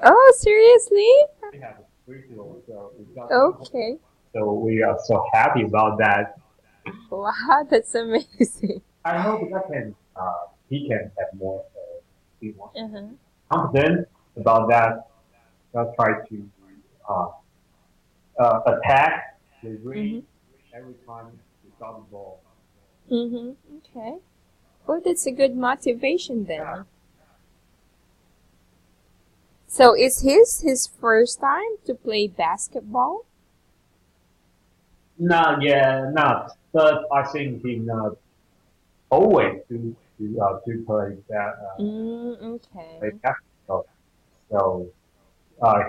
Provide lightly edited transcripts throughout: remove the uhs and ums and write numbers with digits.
Oh, seriously? We have a free flow, so we got Okay. so we are so happy about that. Wow, that's amazing. I hope that can he can have be more Uh-huh. confident about that. Not try to uh, attack the Mm-hmm. ring every time we got the ball. Mm-hmm. Okay. Well, that's a good motivation Yeah. then. So is his first time to play basketball? Not yeah, not. But I think he not always to play that play Okay. basketball. So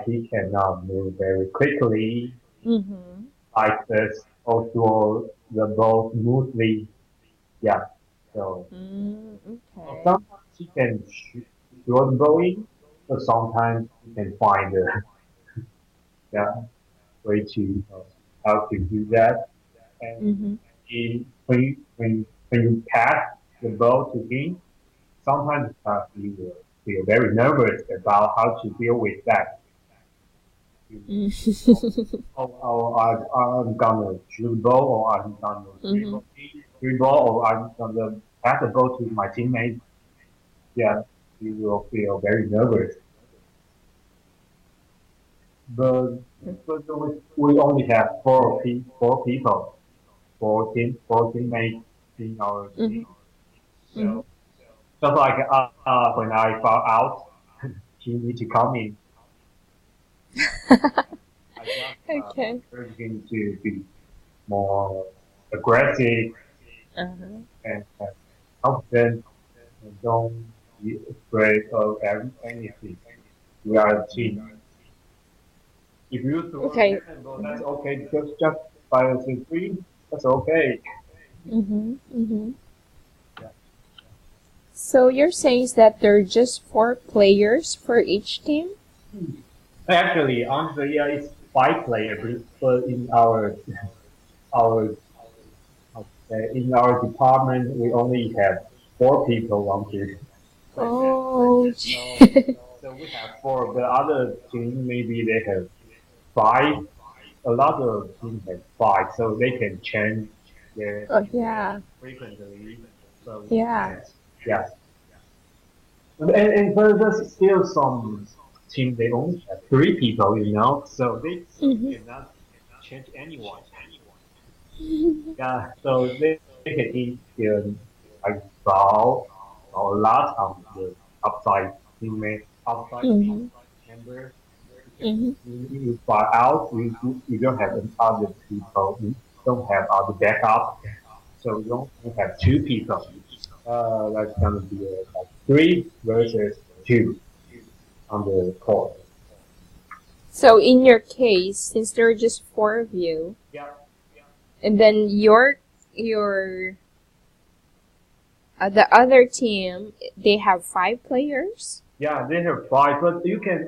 he cannot move very quickly Mm-hmm. like this. Also the ball smoothly. Yeah. So Okay. sometimes he can shoot the ball in, but sometimes he can find the yeah, way to how to do that. And Mm-hmm. when you pass the ball to him, sometimes you will feel very nervous about how to deal with that. You will think, I'm gonna shoot the ball, or I'm gonna Mm-hmm. dribble, or I'm gonna pass the ball to my teammate. Yeah, you will feel very nervous. But we only have four people, four teammates in our Mm-hmm. team. Mm-hmm. So just like when I found out he need to come in, I just Okay. encourage him to be more aggressive Uh-huh. and confident and don't be afraid of anything. We are a team. If you throw a Okay. second ball, that's okay. Just by a three, that's okay. Mm-hmm. Mm-hmm. Yeah. So you're saying that there are just four players for each team? Actually, honestly, yeah, it's five player, but in our in our department, we only have four people want to play that. Oh, So so we have four. The other team maybe they have five. A lot of teams have five, so they can change their oh teammates yeah, frequently. So we yeah. can't. Yeah, and but there's still some team they only have three people, so they Mm-hmm. cannot change anyone. Yeah, so they can eat like a lot on the outside teammate, outside team Mm-hmm. member. Mm-hmm. You fly out, you don't have other people, you don't have other backup, so you only have two people. That's gonna be like three versus two on the court. So in your case, since there are just four of you, Yeah, and then your the other team, they have five players. yeah, they have five, but you can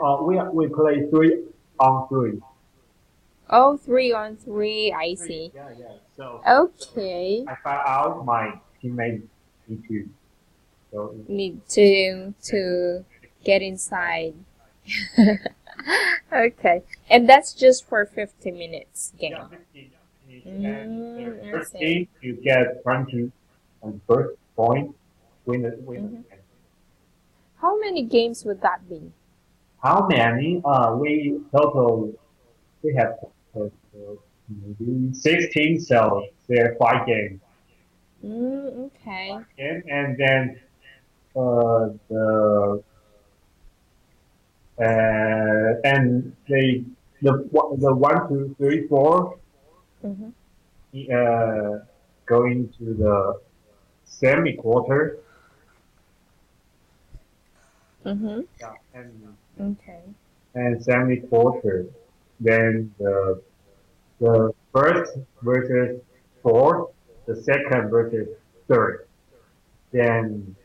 we play three on three. Oh, 3-on-3. I Three, see. yeah, yeah. So Okay. I found out my teammate need to go Need to and get yeah, inside. Okay. And that's just for 50 minutes yeah, game. 15 minutes, and the I first see. team you get 20 on first point, win the Hmm. game. How many games would that be? How many? We have maybe 16, so there are five games. Okay. And then the and the one, two, three, four Mm-hmm. uh, going to the semi quarter. Mm-hmm. Yeah, Okay. and semi quarter. Then the first versus fourth, the second versus third. Then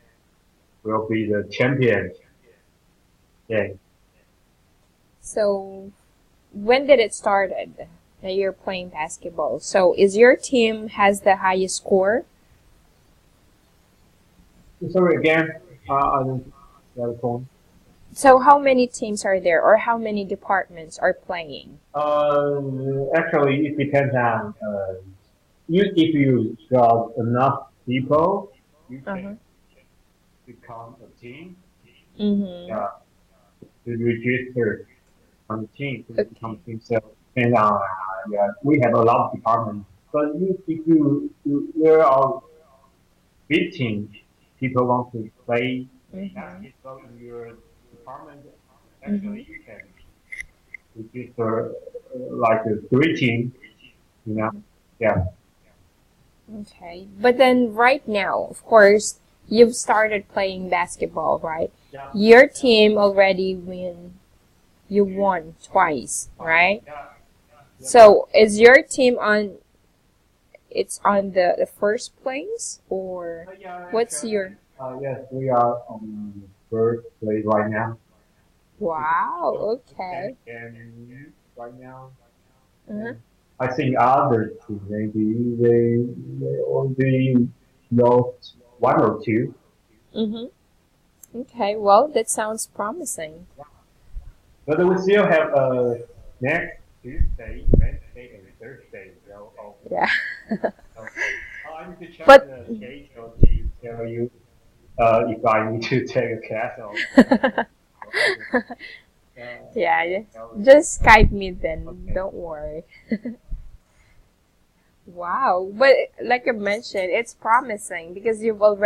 will be the champion game. So when did it started that you're playing basketball? So is your team has the highest score? Sorry again. I don't get the phone. So how many teams are there, or how many departments are playing? Actually, it depends on if you got enough people, you Uh-huh. can become a team. Mm-hmm. Yeah, to register on the team to become Okay. a team. So and yeah, we have a lot of departments. But if there are 15 people want to play Mm-hmm. basketball in your department, Mm-hmm. actually you can register like a 3 team. You know, Mm-hmm. yeah. Okay. But then right now, of course, you've started playing basketball, right? Yeah. Your team already you won twice, right? Yeah. Yeah. So is your team it's on the first place, or Yeah, what's actually, your yes, we are on first place right now. We wow, don't okay. and right now, Uh-huh. and I think other two maybe they only lost one or two. Mm-hmm. Okay, well, that sounds promising. But we still have next Tuesday, Wednesday, and Thursday. Yeah. So I need to check But the schedule to tell you if I need to take a class or I can yeah, tell you. just Skype me then. Okay. Don't worry. Wow, but like I mentioned, it's promising because you won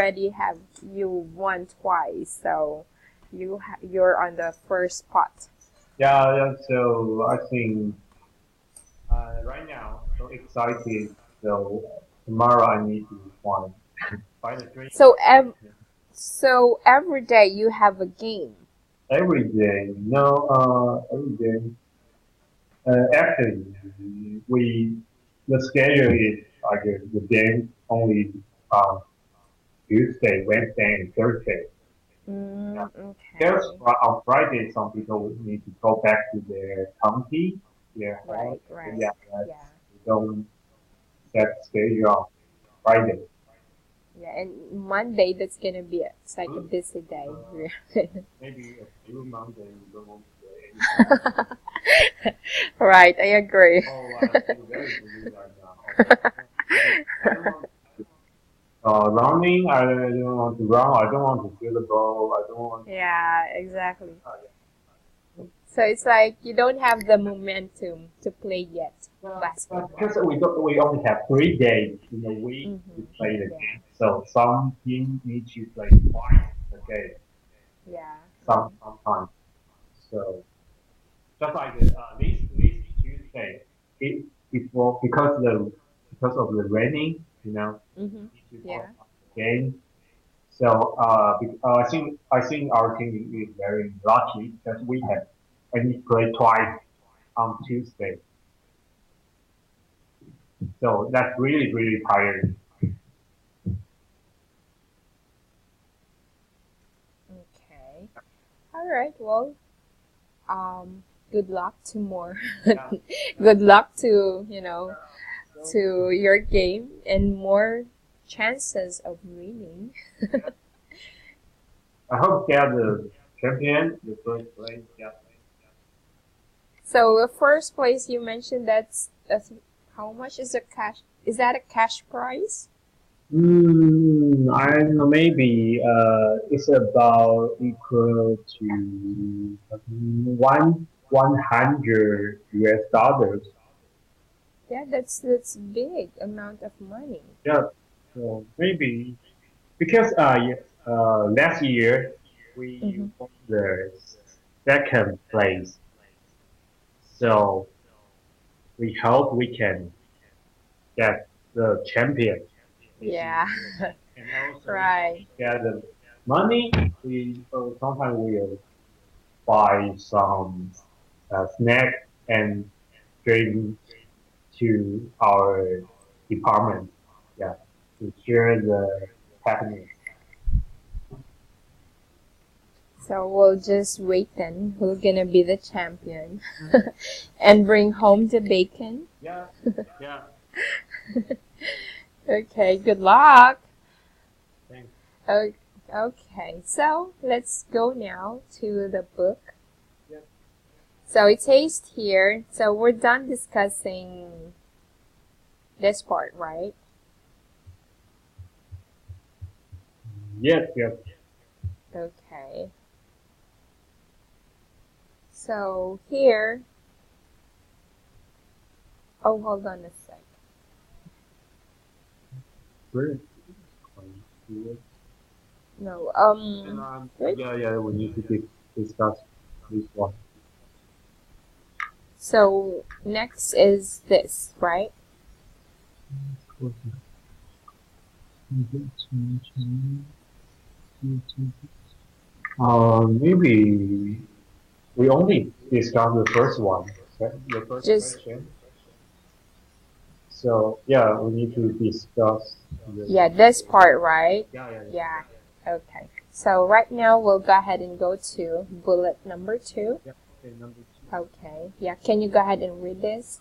twice, so you're on the first spot. Yeah, yeah. So I think right now so excited. So tomorrow I need to find by the train So so every day you have a game. every day. No, every day. Actually, we the schedule is like the game only um, Tuesday, Wednesday, and Thursday. Yeah. There's Okay. on Friday some people need to go back to their county, their home. Right, right. Yeah, Yeah. we don't set schedule on Friday. Yeah, and Monday that's gonna be it's like a Good. busy day. Uh, maybe a blue Monday we don't want to play anything. Right, I agree. Oh, I feel very blue right now. I don't want running. I don't want to run. I don't want to feel the ball. I don't want. Yeah, exactly. Yeah. So it's like you don't have the momentum to play yet But because basketball. we only have 3 days in a week to Mm-hmm. play the Yeah, game, so some teams need to play twice a day, yeah. sometimes. So just like this Tuesday, because of the raining, Mm-hmm. need to Yeah. postpone the game. So I think our team is very lucky because we have only played twice on Tuesday. So that's really really tiring. Okay. All right. Well, um, good luck to more. Yeah. Good luck to to your game and more chances of winning. I hope they are the champion, the first place. Yeah. So the first place you mentioned how much is a cash? Is that a cash prize? I don't know. Maybe it's about equal to 100 US dollars. Yeah, that's big amount of money. Yeah. So maybe because last year we Mm-hmm. won the second place, so we hope we can get the champion this Yeah, year. And also, if right. we get the money, we sometimes we'll buy some snack and drink to our department. Yeah, to share the happiness. So we'll just wait then. Who's gonna be the champion and bring home the bacon? Yeah, yeah. Okay, good luck. Thanks. Okay, Okay, so let's go now to the book. Yep. So it says here, so we're done discussing this part, right? Yes, yes. Okay. So here, oh, hold on a sec. Great. No, And wait. yeah, we need to discuss this one. So next is this, right? Maybe we only discussed the first one, the first Just, question. So yeah, we need to discuss yeah, this part, right? yeah. Yeah. Okay. So right now we'll go ahead and go to bullet number 2. Yeah. Okay, number 2. Okay. Yeah. Can you go ahead and read this?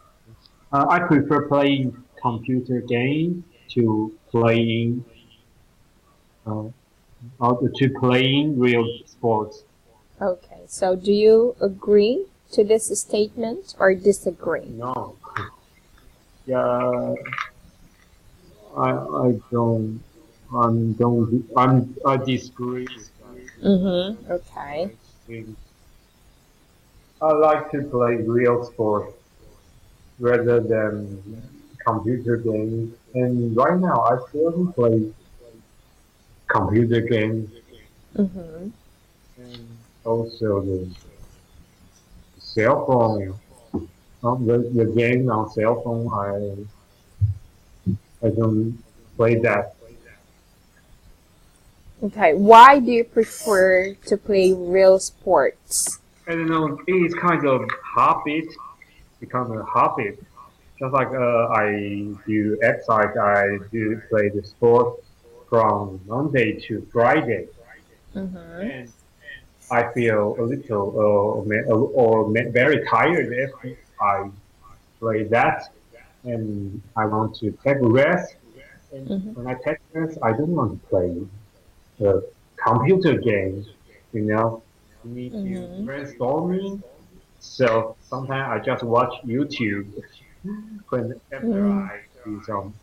I prefer playing computer games to playing uh, to playing real sports. Okay. So do you agree to this statement or disagree? No. Yeah, I don't. I disagree with that. Mm-hmm. Okay. I think I like to play real sports rather than computer games. And right now, I still play computer games Mm-hmm. and also the cell phone. The game on cell phone, I don't play that. Okay. Why do you prefer to play real sports? I don't know. It's kind of habit, become a habit. Just like I do exercise, I do play the sport from Monday to Friday, Mm-hmm. and I feel a little very tired after I play that, and I want to take a rest. And Mm-hmm. when I take rest, I don't want to play the computer games. You know, you need to Mm-hmm. brainstorming. So sometimes I just watch YouTube when after Mm-hmm. I do some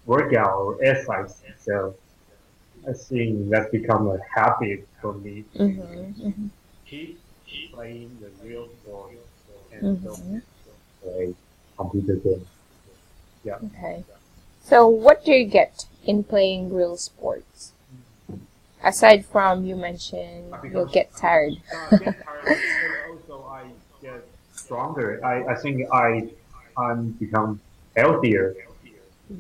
workout or exercise. So I think that become a habit for me to Mm-hmm. keep playing the real sport and don't Mm-hmm. play computer games. Yeah. Okay. So what do you get in playing real sports? Aside from you mentioned I you'll become get tired. get tired and also I get stronger. I think I'm become healthier,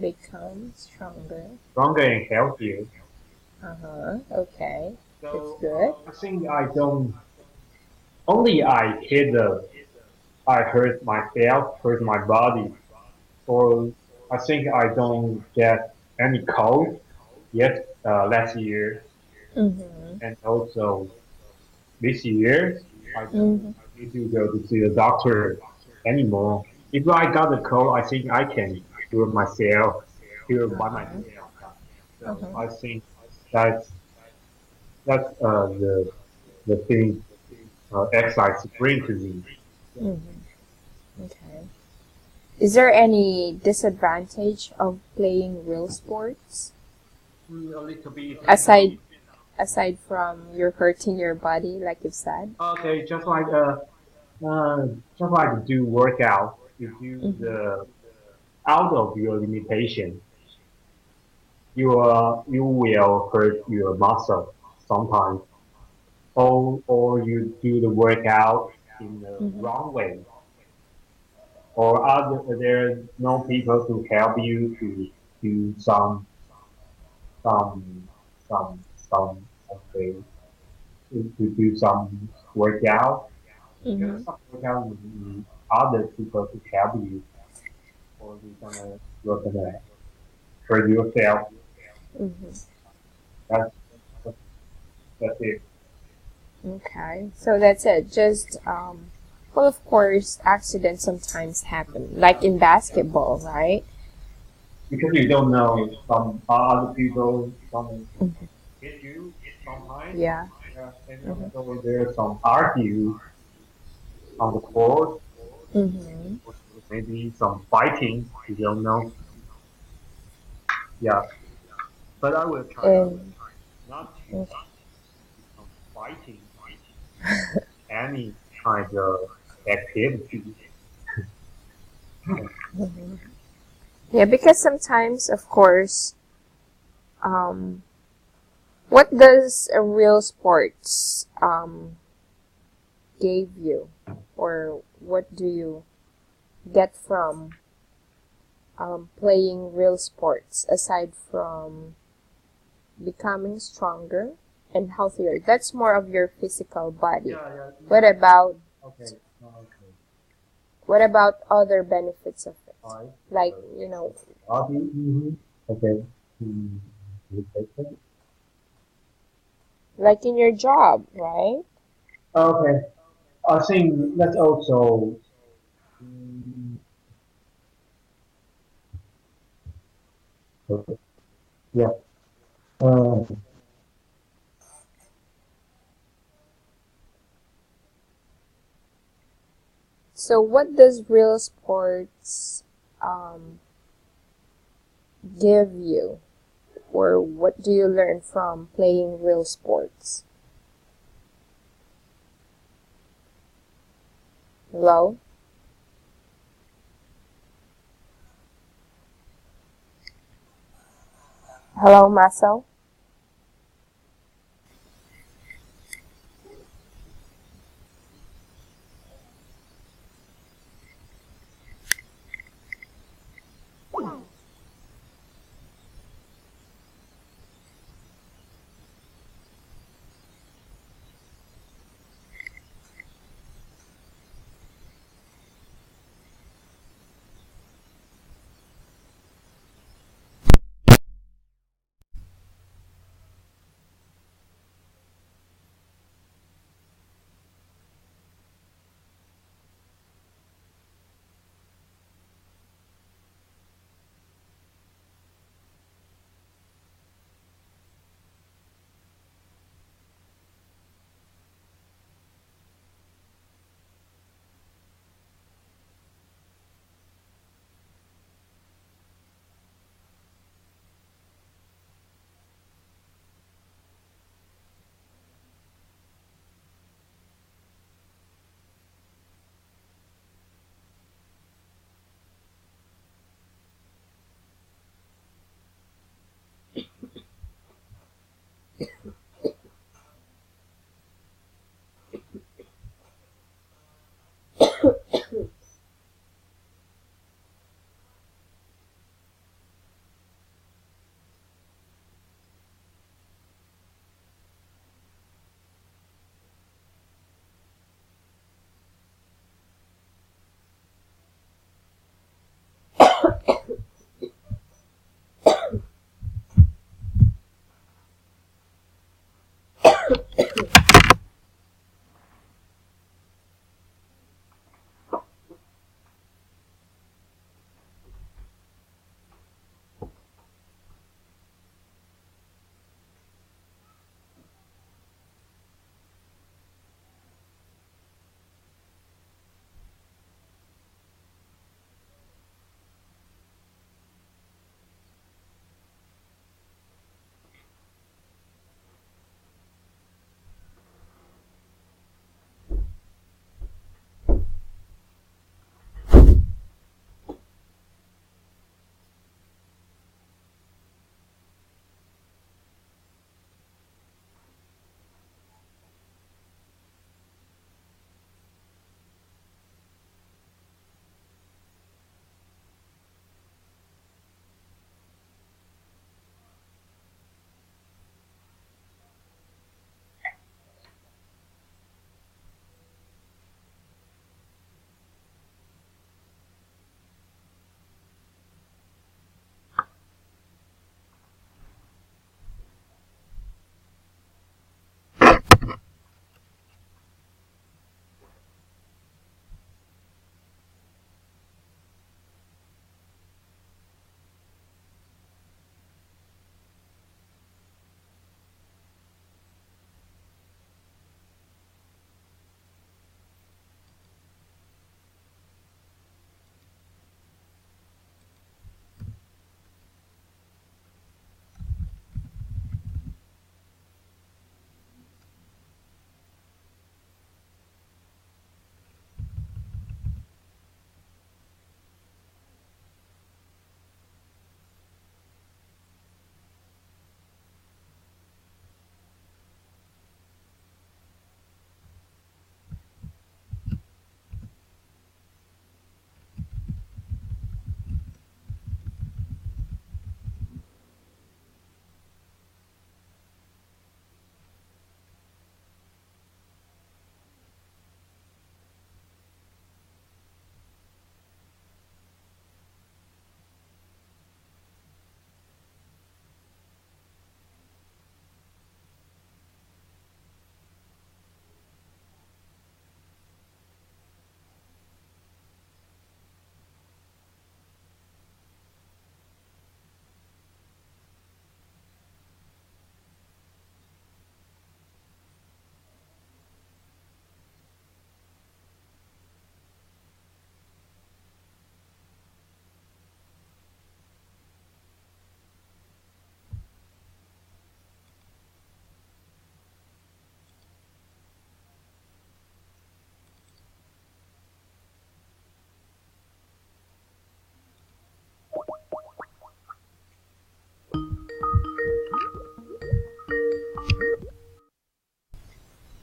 Become stronger. stronger and healthier. Uh-huh. Okay. That's So good. I think I don't only I hurt myself, hurt my body, or I think I don't get any cold yet last year, Mm-hmm. and also this year I don't Mm-hmm. need to go to see the doctor anymore. If I got a cold, I think I can cure myself, cure by Uh-huh. myself. So Uh-huh. I think that's the thing exercise bring to me. Yeah. Mm-hmm. Okay. Is there any disadvantage of playing real sports A little bit, aside aside from you're hurting your body, like you've said? okay, uh, just like do workout, you do Mm-hmm. the out of your limitation, you will hurt your muscle sometimes, or you do the workout in the Mm-hmm. wrong way, or other there's no people to help you to do some okay to do some workout. Mm-hmm. Just some workout you need other people to help you, or you're gonna hurt yourself. Mm-hmm. That's that's, that's it. Okay, so that's it. Just well, of course, accidents sometimes happen, like in basketball, right? Because you don't know some other people some Mm-hmm. hit you sometimes. Yeah. Yeah, and Mm-hmm. also there's some argue on the court, Mm-hmm. maybe some fighting. You don't know. Yeah, but I will try And not to okay. become fighting any kind of activity. Mhm. Yeah, because sometimes, of course, um, what does a real sports gave you, or what do you get from playing real sports aside from becoming stronger and healthier? That's more of your physical body. Yeah, yeah, What about okay, okay. other benefits of it? Alright. Like, So, you know, hobby. Okay. Mm, okay. like in your job, right? Okay. I think that's also. Mm, okay. Yeah. Uh, So what does real sports um, give you, or what do you learn from playing real sports? Hello? Hello, Maso?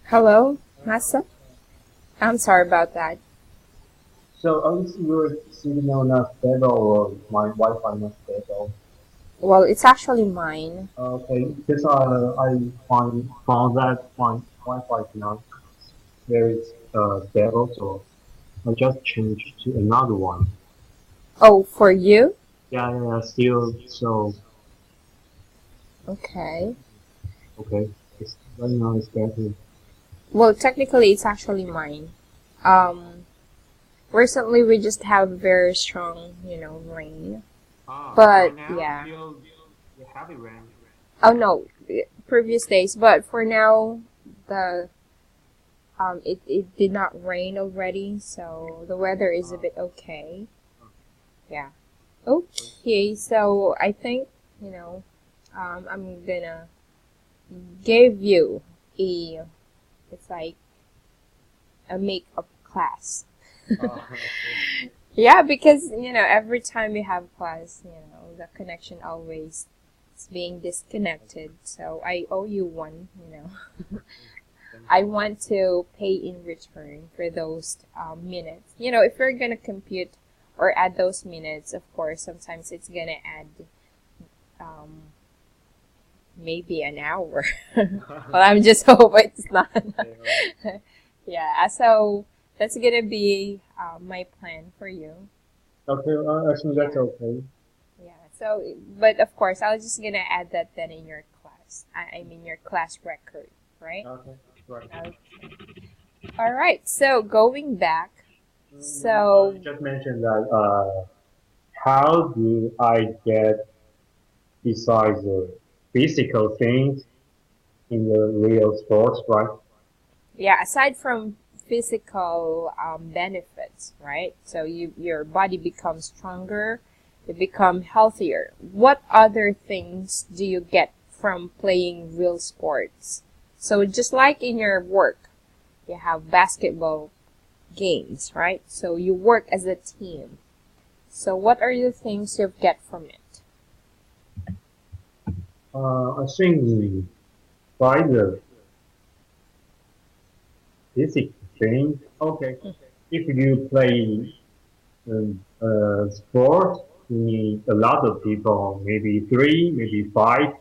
Hello, Masa? I'm sorry about that. So is your signal not stable or my Wi-Fi not stable? Well, it's actually mine. Okay, because I found that my Wi-Fi is not very stable, so I just changed to another one. Oh, for you? Yeah, yeah, yeah, still so Okay. okay. It's right now it's better. Well, technically, it's actually mine. Um, Recently we just have very strong, rain. Right But now yeah. still the heavy rain. Oh no, previous days. But for now, the it did not rain already, so the weather is a Uh, bit okay. Yeah. Okay, so I think, you know, I'm gonna give you a, it's like a makeup class. okay. Yeah, because, every time you have class, the connection always is being disconnected. So I owe you one. Thank I you. want to pay in return for those minutes. If you're gonna compute or add those minutes, of course, sometimes it's gonna add um, maybe an hour. Well, I'm just hoping it's not. Okay, alright. Yeah, so that's gonna be my plan for you. Okay, actually that's Yeah, okay. yeah. So, but of course, I was just gonna add that then in your class. I mean your class record, right? Okay, right. Okay. All right. So going back, You so just mentioned that how do I get besides the physical things in the real sports, right? yeah, aside from physical benefits, right? So your body becomes stronger, you become healthier. What other things do you get from playing real sports? So just like in your work, you have basketball games, right? So you work as a team. So what are the things you get from it? I think by the physical thing, okay. If you play sport, you need a lot of people, maybe three, maybe five.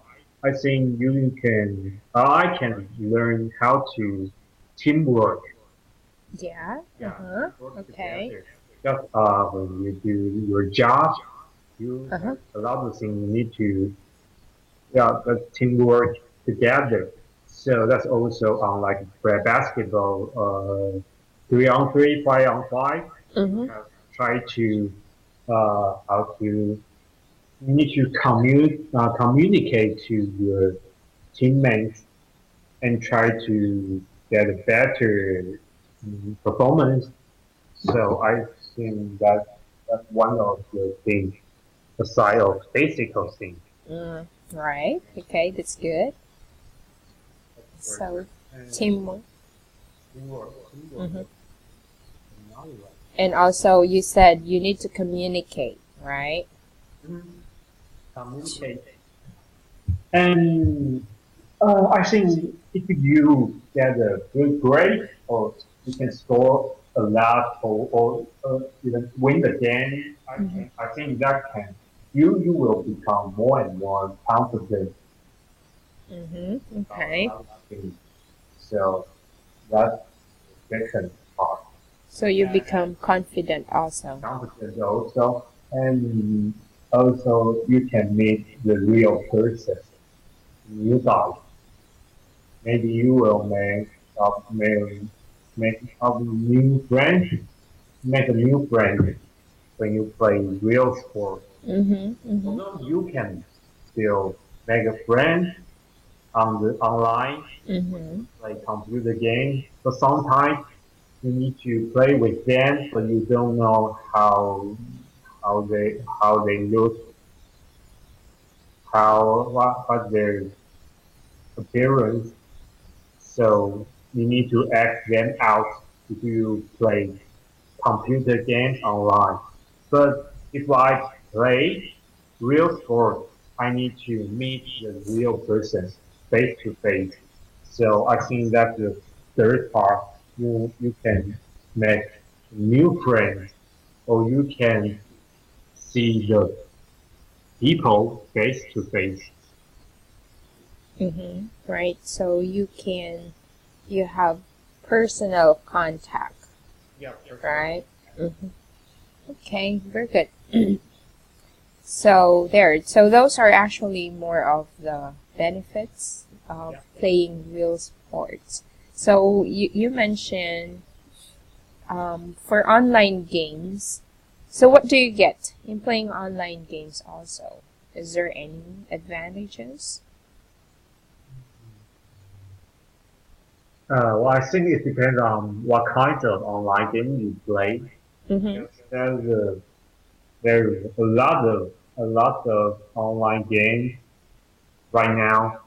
I think I can learn how to teamwork. Yeah. Uh Yeah, huh. work Okay. together. Just when you do your job, you Uh have huh. a lot of things you need to, yeah, teamwork together. So that's also on like basketball, 3-on-3, 5-on-5. You Mhm. have try to how to you need to communicate to your teammates and try to get a better performance. So I think that's one of the things aside of physical things. Right. Okay, that's good. Right. So, And teamwork. teamwork Hmm. is another one. And also, you said you need to communicate, right? Mhm. Communicate. And I think if you get a good grade or you can score a lot or even win the game, I think that can you will become more and more confident Mm-hmm. about a Okay. lot of things. So that's the second part. So you And become confident also. confident also, and also you can meet the real person, new guys. Maybe you will make a new friend, make a new friend when you play real sport. Mm-hmm. Mm-hmm. Although you can still make a friend on the online, Mm-hmm. play computer game, but sometimes you need to play with them, but you don't know how they look, what their appearance. So you need to act them out if you play computer games online. But if I play real sport, I need to meet the real person face to face. So I think that's third part, you can make new friends, or you can see the people face to face. Mm-hmm. Right. So you have personal contact, Yeah, personal. right? Mm-hmm. Okay, very good. So there. So those are actually more of the benefits of Yeah. playing real sports. So you mentioned for online games. So what do you get in playing online games also? Is there any advantages? Well, I think it depends on what kind of online game you play. Mm-hmm. Because there's a lot of online games right now.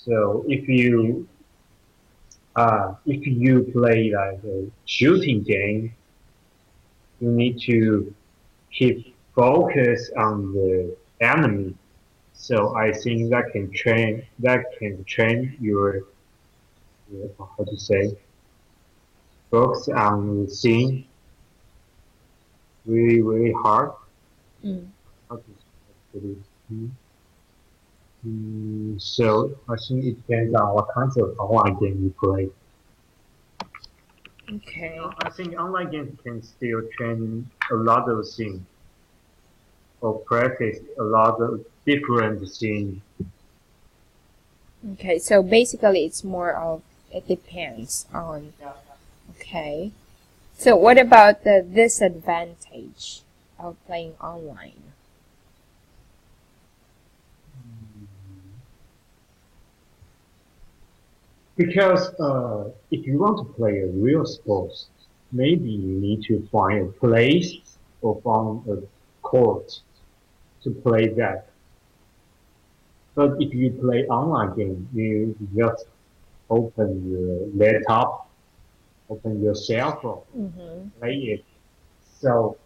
So if you play like a shooting game, you need to keep focus on the enemy. So I think that can train your how to say focus on the scene really really hard. Mm. How to put it? So I think it depends on what kinds of online game you play. Okay. I think online games can still train a lot of things or practice a lot of different things. Okay. So basically, it's more of it depends on. Okay. So what about the disadvantage of playing online? Because if you want to play a real sport, maybe you need to find a place or find a court to play that. But if you play online game, you just open your laptop, open your cell phone, Mm-hmm. play it. So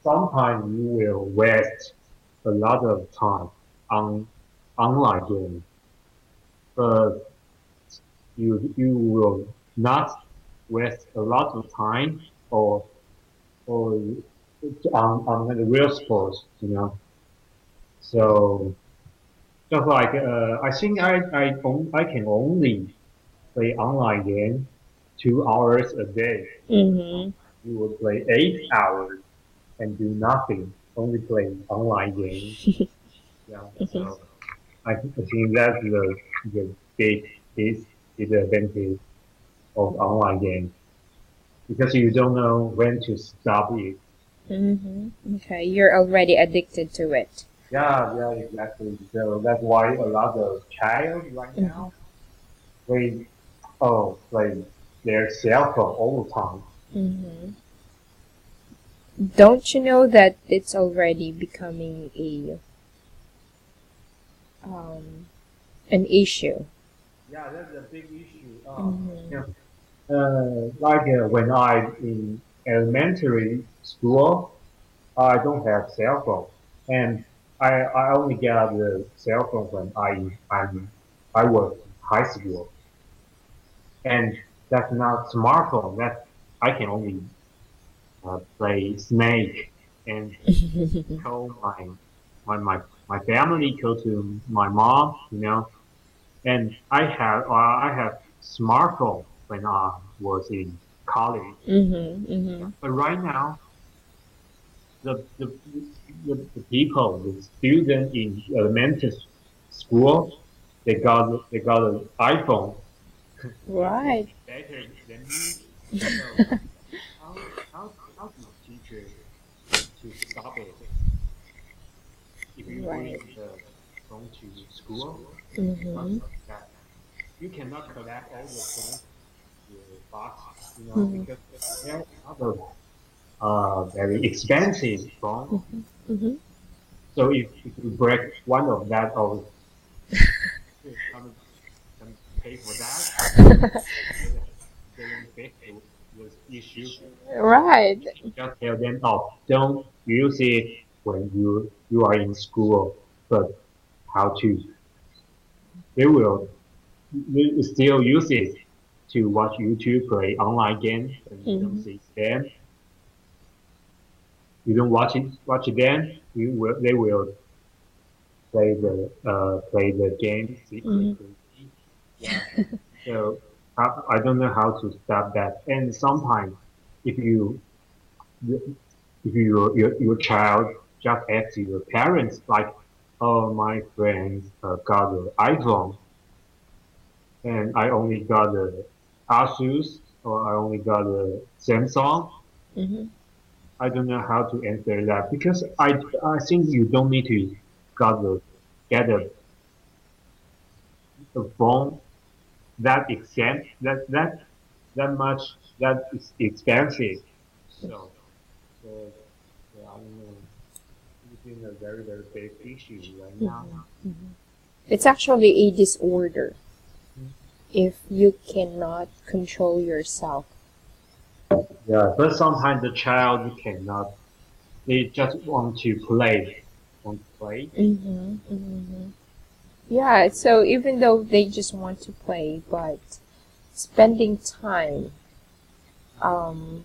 sometimes you will waste a lot of time on online game, but you will not waste a lot of time or on the real sports, you know. So just like I think I can only play online game 2 hours a day. Mm-hmm. You will play 8 hours and do nothing, only play online game. Yeah, Mm-hmm. so I think that's the big dis disadvantage of online games because you don't know when to stop it. Mm-hmm. Okay. You're already addicted to it. Yeah, yeah, exactly. So that's why a lot of child right Mm-hmm. now they play their cell phone all the time. Mm-hmm. Don't you know that it's already becoming a um an issue? Yeah, that's a big issue. Mm-hmm. Yeah. Like when I in elementary school, I don't have cell phone, and I only got the cell phone when I was in high school, and that's not smartphone. That I can only play Snake and call my family, call to my mom, you know. And I have smartphone when I was in college, Mm-hmm. Mm-hmm. but right now the the the people, the student in elementary school, they got an iPhone. They can Right. be better than me. So how do teacher to stop it? If you Right. bring the phone to school, you must Mm-hmm. that you cannot collect all the phone in your box, Mm-hmm. because there are other very expensive phone. Mm-hmm. So if you break one of that, or teacher come pay for that, they didn't fix the issue. So Right. if you just tell them, oh, don't use it when you are in school, but how to, they will. you still use it to watch YouTube, play online games, and you don't Mm-hmm. see them. You don't watch it then. They will play the game Mm-hmm. secretly. Yeah. So I don't know how to stop that. And sometimes if you if your child just asks your parents like, oh, my friends got an iPhone and I only got a Asus or I only got a Samsung. Mm-hmm. I don't know how to answer that because I think you don't need to got the get a phone that that much that is expensive. So so, I don't know. It's been a very big issue right now. Mm-hmm. Mm-hmm. It's actually a disorder if you cannot control yourself. Yeah, but sometimes the child cannot. They just want to play. Mm-hmm. Mm-hmm. Yeah, so even though they just want to play, but spending time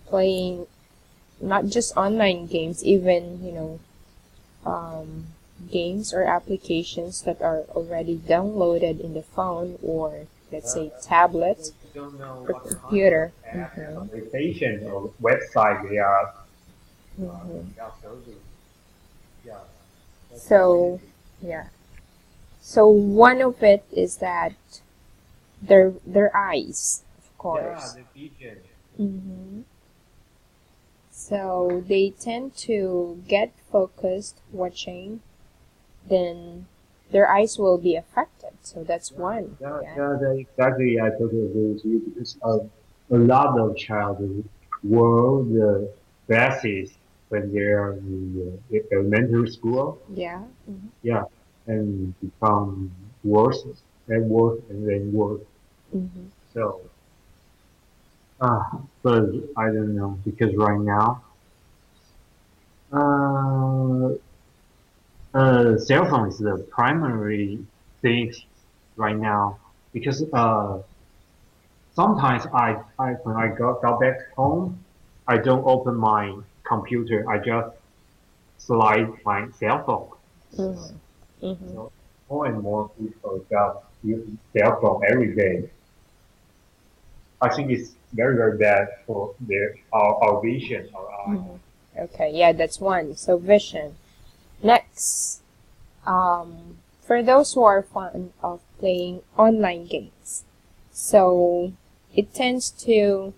playing not just online games, even, um, games or applications that are already downloaded in the phone or let's say tablet You don't know or what kind of computer. app, Mm-hmm. application, or website Mm-hmm. they are serving. Yeah, that's why. So, yeah. So one of it is that their eyes, of Yeah, course. the vision. Mm-hmm. So they tend to get focused watching, then their eyes will be affected. So that's one. Yeah. Exactly. I totally agree with you because a lot of children wear the glasses when they are in elementary school. Yeah. Mm-hmm. Yeah, and become worse and worse and then worse. Mm-hmm. So, but I don't know because right now, uh, cell phone is the primary thing right now because sometimes I when I got back home, I don't open my computer. I just slide my cell phone. So, Mm-hmm. Mm-hmm. so more and more people just use cell phone every day. I think it's very bad for our vision, our eye. Mm-hmm. Okay, yeah, that's one. So vision. Next, for those who are fond of playing online games, so it tends to,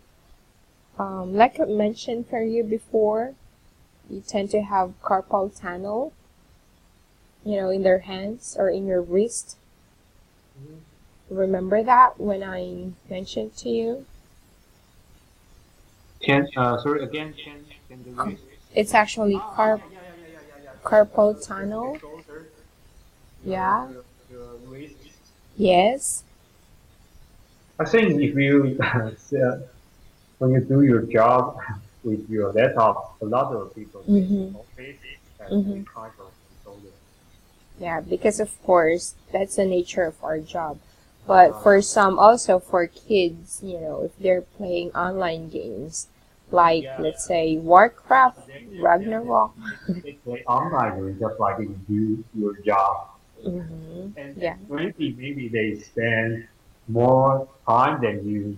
like I mentioned for you before, you tend to have carpal tunnel, in their hands or in your wrist. Mhm. Remember that when I mentioned to you? Can sorry again? Can the wrist? It's actually Yeah. carpal The tunnel. shoulder, Yeah. your wrist. Yes. I think if you when you do your job with your laptop, a lot of people in Mm-hmm. office have this Mm-hmm. kind of shoulder. Yeah, because of course that's the nature of our job. But Uh, for some, also for kids, if they're playing online games, like yeah, let's say Warcraft, yeah, Ragnarok. they play online just like you do your job, Mm-hmm. and Yeah. maybe they spend more time than you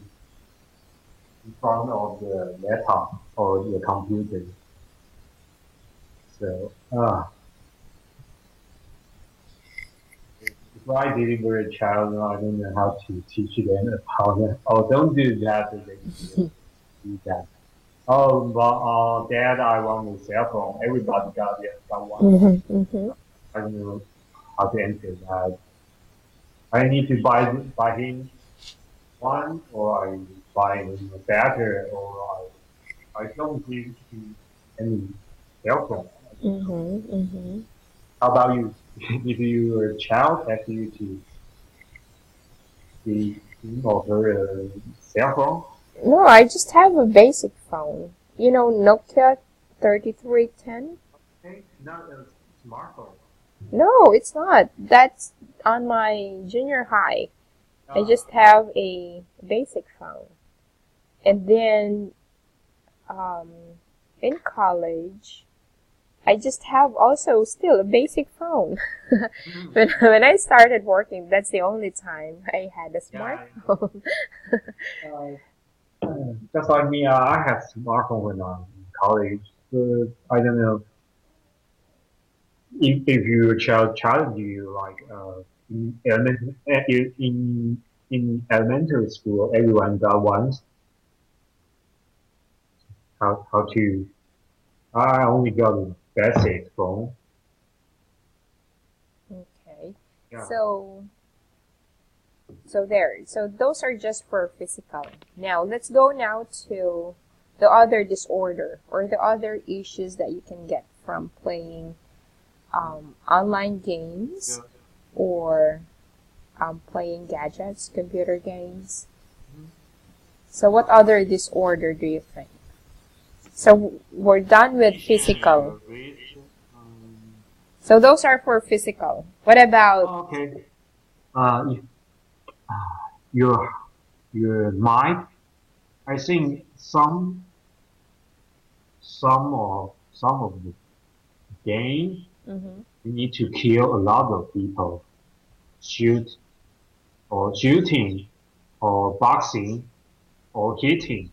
in front of the laptop or the computer. So, if I deliver a child, I don't know how to teach them about that. Oh, don't do that. They will do that. Oh, but Dad, I want a cell phone. Everybody got one. Mm-hmm. Mm-hmm. I don't know how to answer that. I need to buy him one, or I buy him a better, or I don't give him any cell phone. Mm-hmm. Mm-hmm. How about you? If your child asks you to give him or her a cell phone, No, I just have a basic phone. Nokia 3310? okay, not a smartphone. No, it's not. That's on my junior high. I just have a basic phone. And then um, in college, I just have also still a basic phone. When I started working, that's the only time I had a Yeah. smartphone. Just like me, I had smartphone when I'm in college. But I don't know if your child challenge you like in elementary in elementary school, everyone got one. How to? I only got a basic phone. Okay. Yeah. So there. So those are just for physical. Now let's go now to the other disorder or the other issues that you can get from playing online games Yeah. or playing gadgets, computer games. So what other disorder do you think? So we're done with physical. So those are for physical. What about Okay. If your your mind, I think some of the game mhm, you need to kill a lot of people, shoot or shooting or boxing or hitting.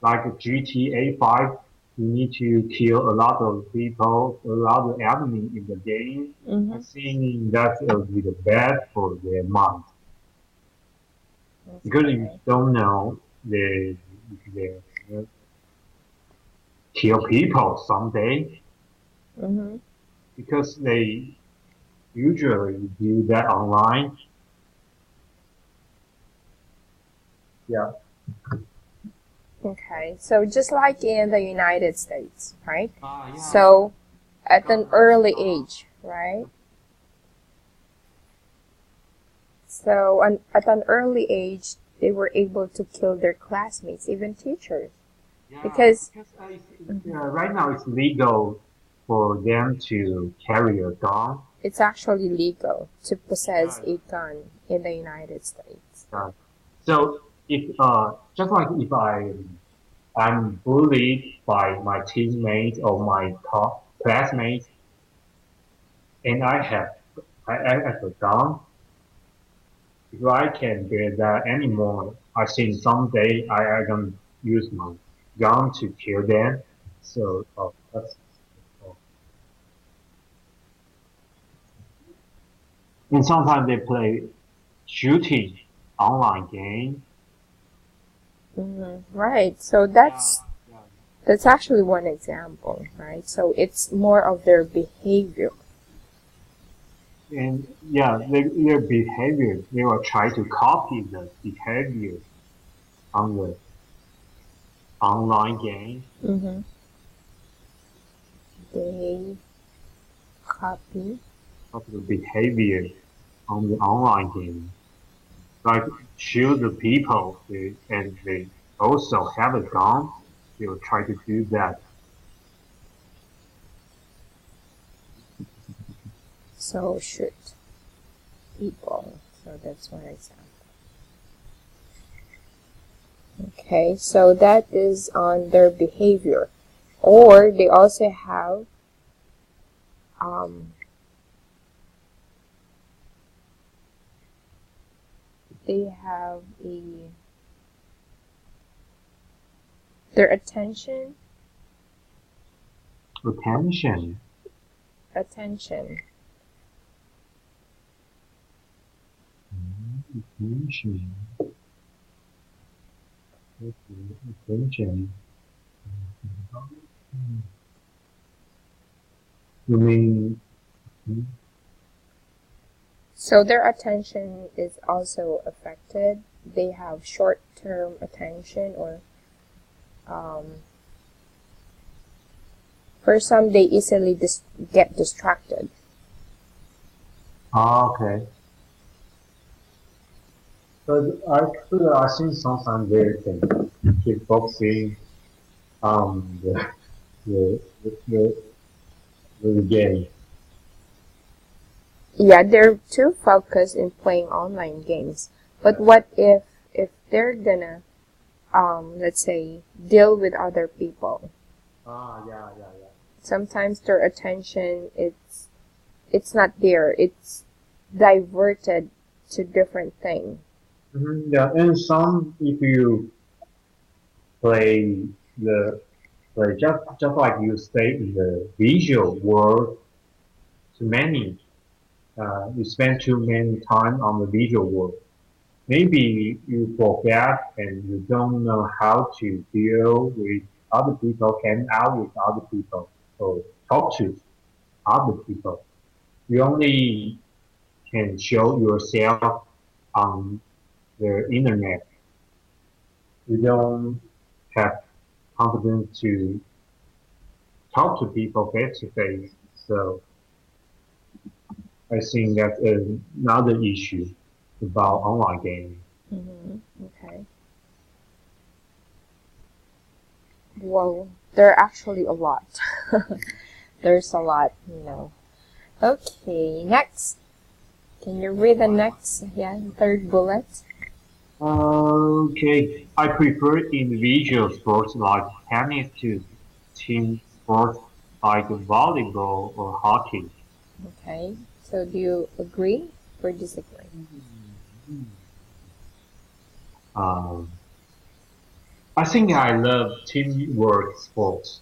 Like GTA 5, you need to kill a lot of people, a lot of enemy in the game. I mhm, think that's a little bad for their mind because you okay, don't know they kill people someday mhm, because they usually do that online. Yeah. okay. So just like in the United States, right? Yeah. So at an early age, right? So at an early age, they were able to kill their classmates, even teachers, Yeah, because because mhm, right now it's legal for them to carry a gun. it's actually legal to possess Yeah, a gun in the United States. yeah. So if just like if I'm bullied by my teammates or my classmates, and I have a gun, if I can bear that anymore, I think someday I gonna use my gun to kill them. So that's. And sometimes they play shooting online game. Right. So Yeah, yeah. that's actually one example, right? So it's more of their behavior. And yeah, their behavior, they will try to copy the behavior on the online game. Mm-hmm. They copy. Copy the behavior on the online game. Like shoot the people, and they also have a gun. They will try to do that. So shoot people. So that's one example. Okay. So that is on their behavior, or they also have um, they have a their Attention. attention. Attention. Okay, attention. You mean So their attention is also affected. They have short-term attention, or um, for some, they easily get distracted. okay? But I think sometimes they can kickboxing the the the, the game. Yeah, they're too focused in playing online games. But what if they're gonna let's say deal with other people? Yeah, yeah, yeah. Sometimes their attention it's not there. It's diverted to different thing. Yeah, and some if you play the play just like you stay in the visual world too many, you spend too many time on the visual world. Maybe you forget and you don't know how to deal with other people, hang out with other people, or talk to other people. You only can show yourself on the internet. You don't have confidence to talk to people face to face. So I think that's another issue about online gaming. Okay. Well, there are actually a lot. There's a lot, you know. Okay, next. Can you read the next, yeah, third bullet? Okay, I prefer individual sports like tennis to team sports like volleyball or hockey. Okay. So do you agree or disagree? Um, I think I love teamwork sports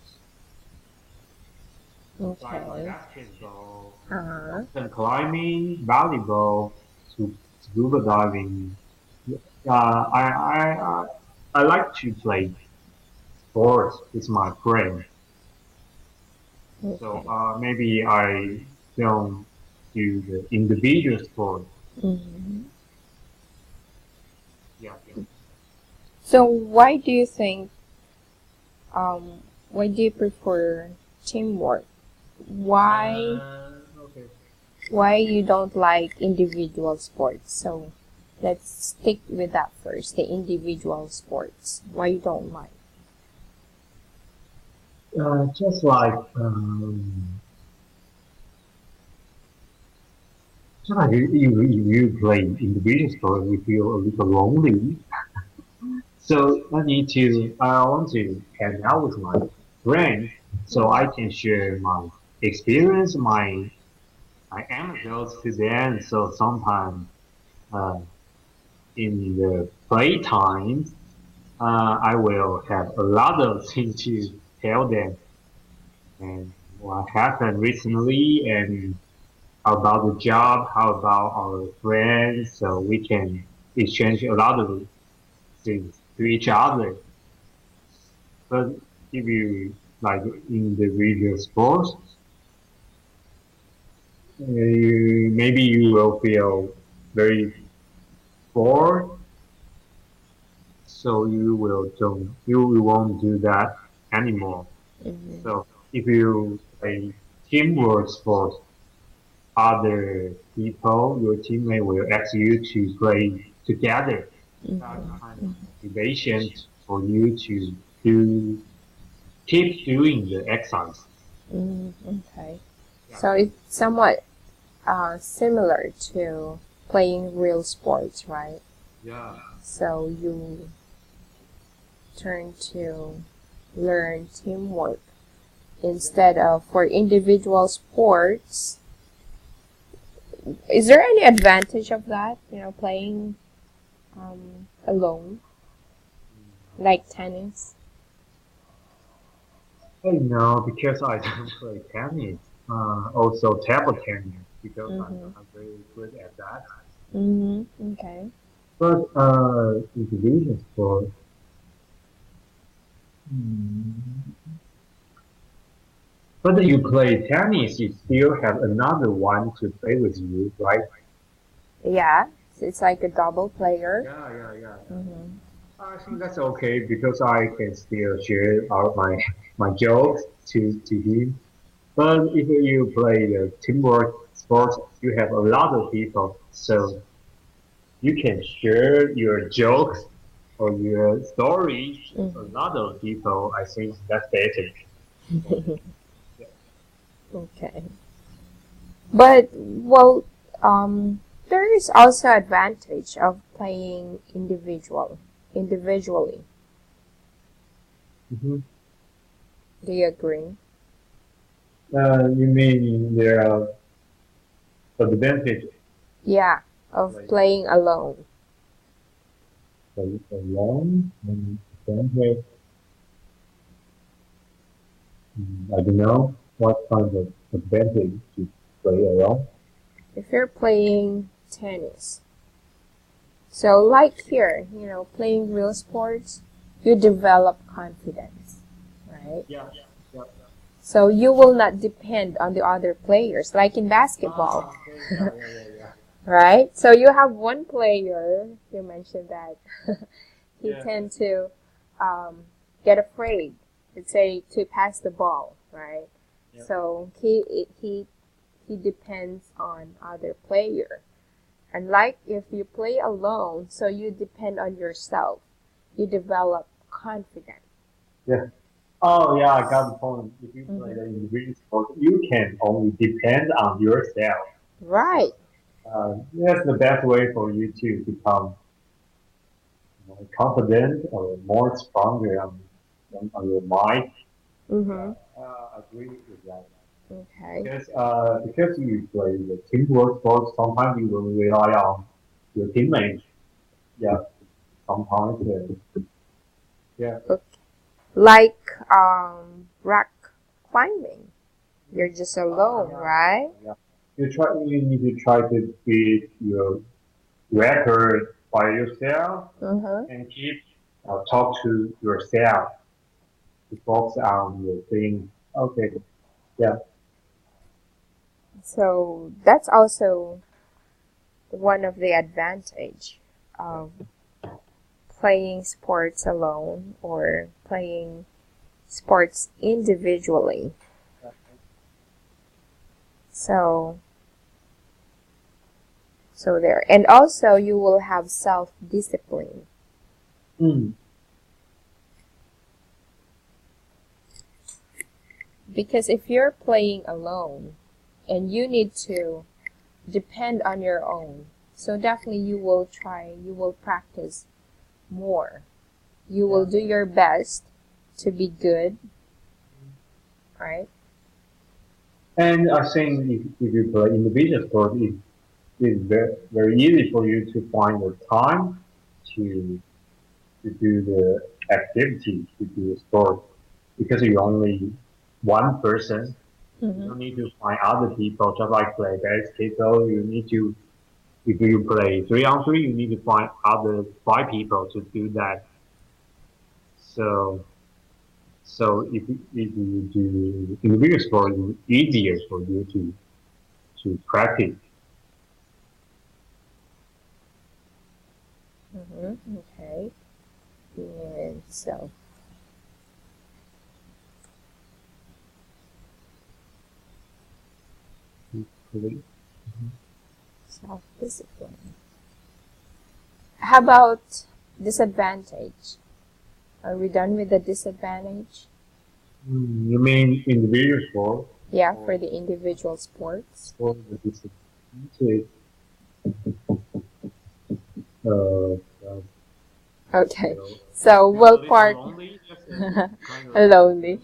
like Okay. basketball, Uh-huh. mountain climbing, volleyball, scuba diving. I like to play sports with my friends. So Okay. maybe I don't do the individual sport. Hmm. Yeah. So um why do you prefer teamwork? Why Okay. why you don't like individual sports? So let's stick with that first, the individual sports. Why you don't like? Just like you play individual sport, you feel a little lonely. So I want to hang out with my friends so I can share my experience, my anecdotes to them. So sometimes uh, in the playtime, I will have a lot of things to tell them and what happened recently and how about the job, how about our friends, so we can exchange a lot of things to each other. But if you like individual sports, maybe you will feel very bored, so you won't do that anymore. Mm-hmm. So if you play teamwork sports, other people, your teammate will ask you to play together. That kind of motivation for you to do keep doing the exercise. Okay. Yeah. So it's somewhat similar to playing real sports, right? Yeah. So you turn to learn teamwork instead of for individual sports. Is there any advantage of that? You know, playing alone, like tennis. I know because I don't play tennis. Also table tennis because I'm Mhm. not very good at that. Mhm. Okay. But individual sport. Hmm. But you play tennis, you still have another one to play with you, right? Yeah, so it's like a double player. Yeah. Mhm. I think that's okay because I can still share out my jokes to him. But if you play the teamwork sports, you have a lot of people, so you can share your jokes or your stories with a Mhm. lot of people. I think that's better. For me. Yeah. Okay. But well, there is also advantage of playing individually. Mm-hmm. Do you agree? You mean there are advantages Yeah, of like playing alone. play alone and advantage? I don't know what kind of advantage to play alone. If you're playing tennis, so like here, playing real sports, you develop confidence, right? Yeah. Yeah. So you will not depend on the other players, like in basketball, Okay. Yeah. right? So you have one player, you mentioned that he Yeah. tend to um, get afraid, let's say, to pass the ball, right? Yep. So he depends on other player. And like if you play alone, so you depend on yourself. You develop confidence. Yeah. Oh, yeah, I got the point. If you play Hmm. the individual sport, you can only depend on yourself. Right. So, that's the best way for you to become more confident or more stronger on your mind. Yeah, Mm-hmm. I agree with that. Okay. Because you play the teamwork sport, sometimes you will rely on your teammates. Yeah, sometimes. Yeah. Okay. Like rock climbing. You're just alone, Yeah. right? Yeah. You need to try to beat your record by yourself Mm-hmm. and keep talk to yourself to focus on your thing. Okay. Yeah. So that's also one of the advantage of playing sports alone or playing sports individually. So there. And also you will have self-discipline. Mm. Because if you're playing alone and you need to depend on your own, so definitely you will practice more. You will Yeah. do your best to be good, right? And I think if you play individual sport, it's very easy for you to find the time to to do the activity, to do the sport, because you're only one person. You Mm-hmm. don't need to find other people, just like play basketball. You need to, if you play 3-on-3, you need to find other 5 people to do that. So, if you do individual sport, it's easier for you to practice. Mm-hmm. Okay. And self-discipline. How about disadvantage? Are we done with the disadvantage? You mean individual sport Yeah, or for the individual sports. for the disadvantage? Uh, uh, Okay. feel So feel a we'll little park lonely, just kind of lonely.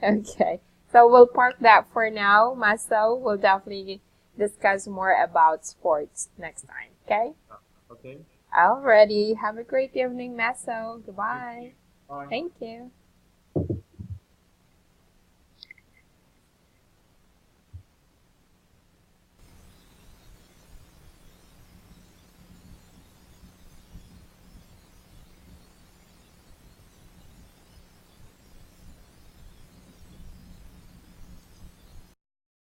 Okay. So we'll park that for now. Maso, we'll definitely discuss more about sports next time. Okay? okay. Alrighty. Have a great evening, Maso. You too. Goodbye. Bye. Thank you.